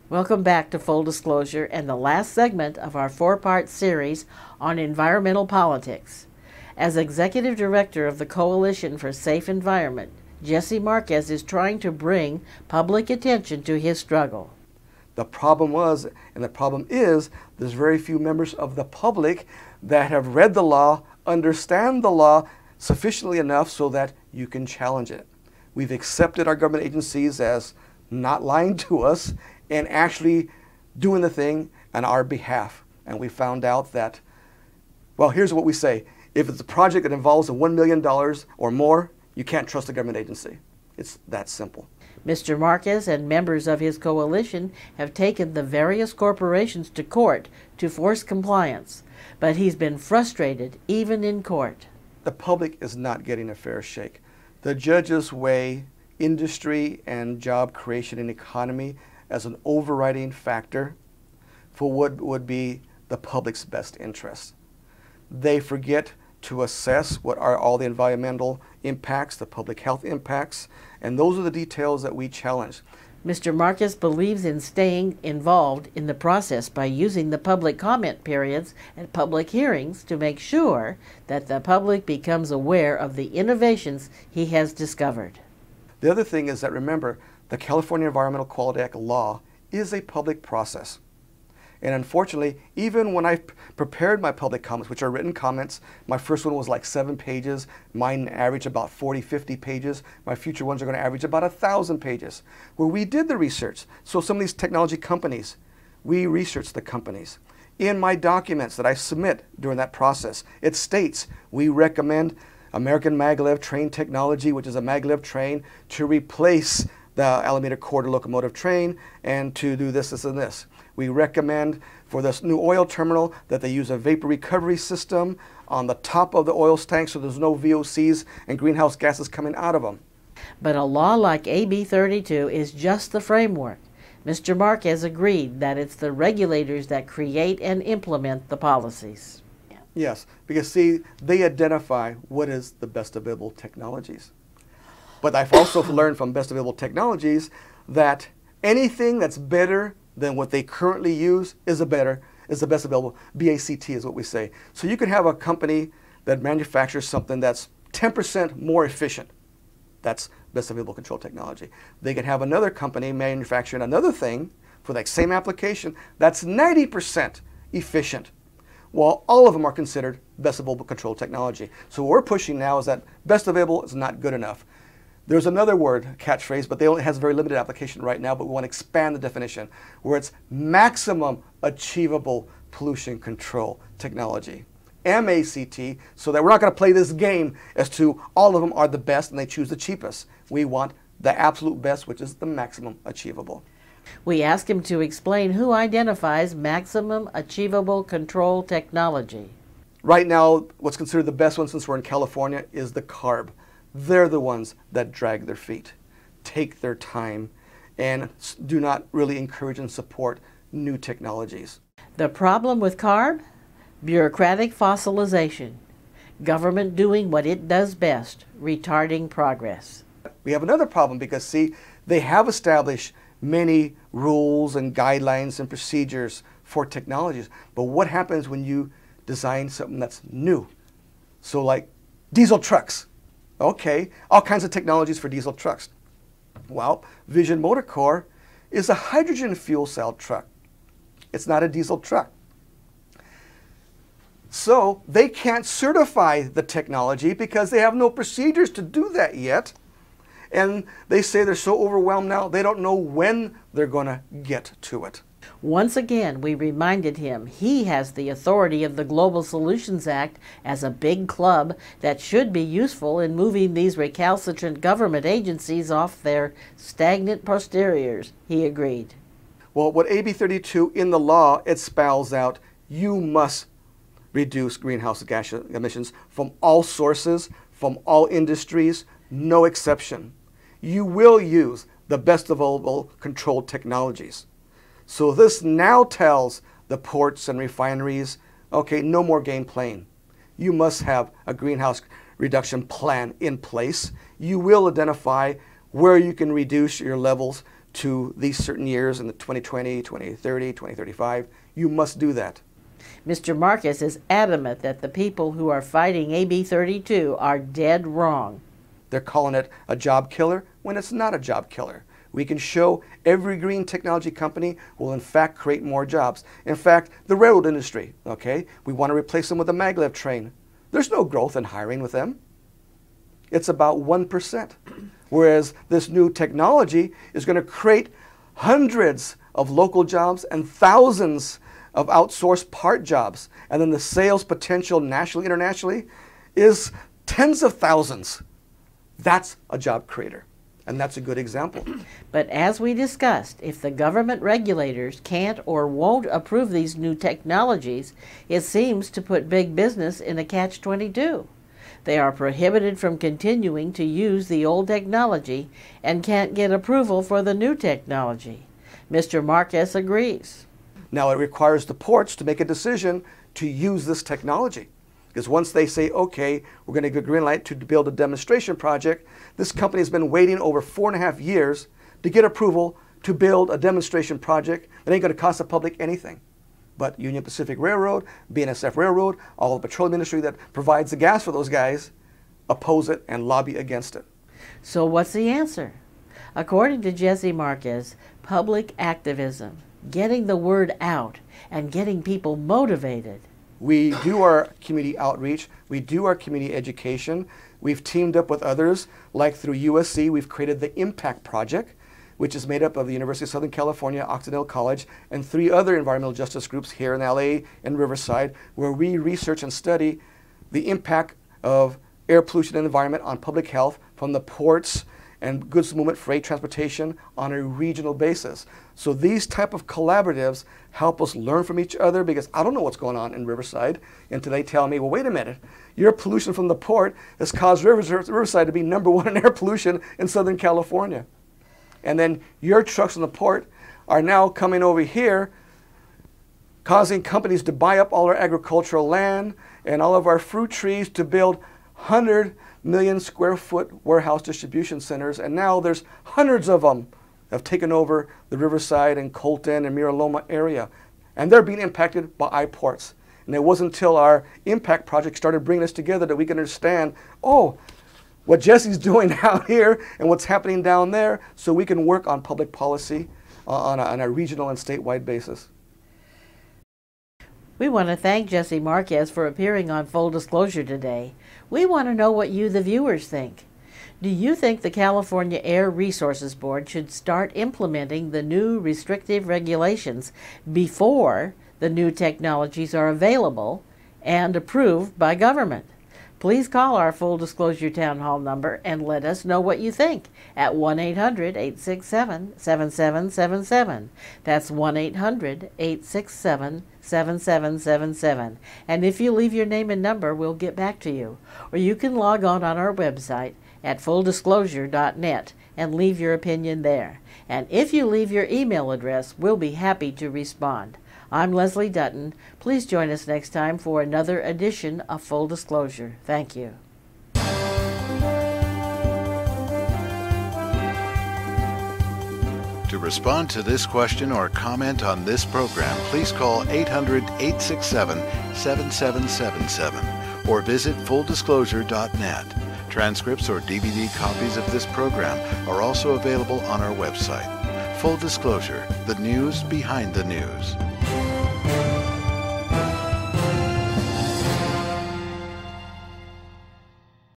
Welcome back to Full Disclosure and the last segment of our four-part series on environmental politics. As Executive Director of the Coalition for Safe Environment, Jesse Marquez is trying to bring public attention to his struggle. The problem was, and the problem is, there's very few members of the public that have read the law, understand the law sufficiently enough so that you can challenge it. We've accepted our government agencies as not lying to us and actually doing the thing on our behalf. And we found out that, well, here's what we say. If it's a project that involves $1 million or more, you can't trust a government agency. It's that simple. Mr. Marquez and members of his coalition have taken the various corporations to court to force compliance, but he's been frustrated even in court. The public is not getting a fair shake. The judges weigh industry and job creation and economy as an overriding factor for what would be the public's best interest. They forget to assess what are all the environmental impacts, the public health impacts, and those are the details that we challenge. Mr. Marquez believes in staying involved in the process by using the public comment periods and public hearings to make sure that the public becomes aware of the innovations he has discovered. The other thing is that, remember, the California Environmental Quality Act law is a public process. And unfortunately, even when I prepared my public comments, which are written comments, my first one was like 7 pages. Mine average about 40, 50 pages. My future ones are going to average about 1,000 pages. Where we did the research. So some of these technology companies, we researched the companies. In my documents that I submit during that process, it states we recommend American maglev train technology, which is a maglev train, to replace the Alameda Corridor locomotive train and to do this, this, and this. We recommend for this new oil terminal that they use a vapor recovery system on the top of the oil tank so there's no VOCs and greenhouse gases coming out of them. But a law like AB 32 is just the framework. Mr. Marquez agreed that it's the regulators that create and implement the policies. Yes, because see, they identify what is the best available technologies. But I've also learned from best available technologies that anything that's better than what they currently use is the best available. BACT is what we say. So you can have a company that manufactures something that's 10% more efficient. That's best available control technology. They can have another company manufacturing another thing for that same application that's 90% efficient. Well, all of them are considered best available control technology. So what we're pushing now is that best available is not good enough. There's another word, catchphrase, but they only has a very limited application right now, but we want to expand the definition, where it's maximum achievable pollution control technology. MACT, so that we're not going to play this game as to all of them are the best and they choose the cheapest. We want the absolute best, which is the maximum achievable. We asked him to explain who identifies maximum achievable control technology. Right now, what's considered the best one, since we're in California, is the CARB. They're the ones that drag their feet, take their time, and do not really encourage and support new technologies. The problem with CARB? Bureaucratic fossilization. Government doing what it does best, retarding progress. We have another problem because, see, they have established many rules and guidelines and procedures for technologies. But what happens when you design something that's new? So like diesel trucks. Okay, all kinds of technologies for diesel trucks. Well, Vision Motor Corps is a hydrogen fuel cell truck. It's not a diesel truck. So they can't certify the technology because they have no procedures to do that yet. And they say they're so overwhelmed now, they don't know when they're going to get to it. Once again, we reminded him he has the authority of the Global Solutions Act as a big club that should be useful in moving these recalcitrant government agencies off their stagnant posteriors. He agreed. Well, what AB 32 in the law, it spells out, you must reduce greenhouse gas emissions from all sources, from all industries, no exception. You will use the best available controlled technologies. So this now tells the ports and refineries, okay, no more game playing. You must have a greenhouse reduction plan in place. You will identify where you can reduce your levels to these certain years in the 2020, 2030, 2035. You must do that. Mr. Marquez is adamant that the people who are fighting AB 32 are dead wrong. They're calling it a job killer when it's not a job killer. We can show every green technology company will in fact create more jobs. In fact, the railroad industry, okay, we want to replace them with a maglev train. There's no growth in hiring with them. It's about 1%. Whereas this new technology is going to create hundreds of local jobs and thousands of outsourced part jobs. And then the sales potential nationally, internationally is tens of thousands. That's a job creator. And that's a good example. But as we discussed, if the government regulators can't or won't approve these new technologies, it seems to put big business in a catch-22. They are prohibited from continuing to use the old technology and can't get approval for the new technology. Mr. Marquez agrees. Now it requires the ports to make a decision to use this technology. Because once they say, okay, we're going to give a green light to build a demonstration project, this company has been waiting over 4.5 years to get approval to build a demonstration project that ain't going to cost the public anything. But Union Pacific Railroad, BNSF Railroad, all the petroleum industry that provides the gas for those guys, oppose it and lobby against it. So what's the answer? According to Jesse Marquez, public activism, getting the word out, and getting people motivated. We do our community outreach, we do our community education. We've teamed up with others, like through USC, we've created the Impact Project, which is made up of the University of Southern California, Occidental College, and 3 other environmental justice groups here in LA and Riverside, where we research and study the impact of air pollution and environment on public health from the ports and goods movement, freight transportation on a regional basis. So these type of collaboratives help us learn from each other, because I don't know what's going on in Riverside until they tell me, well, wait a minute, your pollution from the port has caused Riverside to be #1 in air pollution in Southern California. And then your trucks in the port are now coming over here, causing companies to buy up all our agricultural land and all of our fruit trees to build 100 million square foot warehouse distribution centers. And now there's hundreds of them have taken over the Riverside and Colton and Mira Loma area. And they're being impacted by ports. And it wasn't until our Impact Project started bringing us together that we could understand, oh, what Jesse's doing out here and what's happening down there, so we can work on public policy on a regional and statewide basis. We want to thank Jesse Marquez for appearing on Full Disclosure today. We want to know what you, the viewers, think. Do you think the California Air Resources Board should start implementing the new restrictive regulations before the new technologies are available and approved by government? Please call our Full Disclosure Town Hall number and let us know what you think at 1-800-867-7777. That's 1-800-867-7777. And if you leave your name and number, we'll get back to you. Or you can log on our website at fulldisclosure.net and leave your opinion there. And if you leave your email address, we'll be happy to respond. I'm Leslie Dutton. Please join us next time for another edition of Full Disclosure. Thank you. To respond to this question or comment on this program, please call 800-867-7777 or visit fulldisclosure.net. Transcripts or DVD copies of this program are also available on our website. Full Disclosure, the news behind the news.